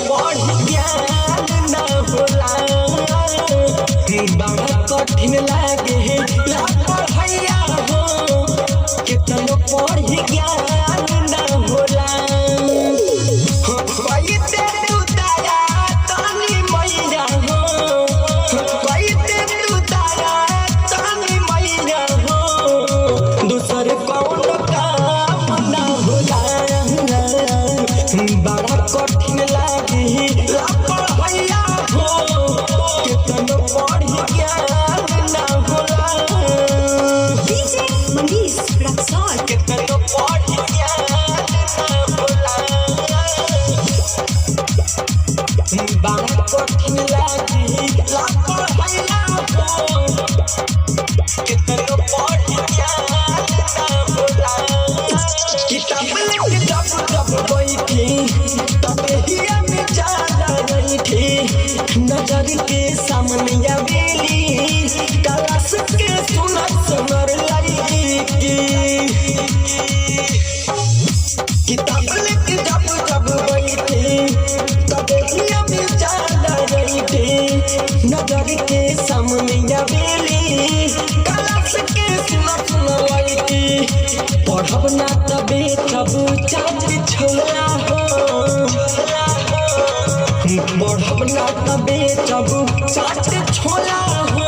पढ़ ज्ञान न होला बड़ा कठिन लागे ला पढ़ैया हो कितनो पढ़ ज्ञान न होला वैसे तू तारा तानी मैया हो वैसे तू तारा तानी मैया हो दूसर कौन काम न होला बड़ा कठिन लागे ला पढ़ैया हो कितनो पढ़ ज्ञान न होला DJ Manish Raksol कितनो पढ़ ज्ञान न होला बड़ा कठिन लागे ला पढ़ैया हो कितनो पढ़ ज्ञान न होला किताब लेके जब बैठी तबे ही में ज्यादा बैठी नजर के सामने आवेली क्लास के सुनर लड़की किताब लेके जब बैठी तबे ही में ज्यादा बैठी नजर के सामने आवेली क्लास के सुनर लड़की पढ़ब ना तबे तब चाची छोला हो पढ़ब ना तबे तब चाची छोला हो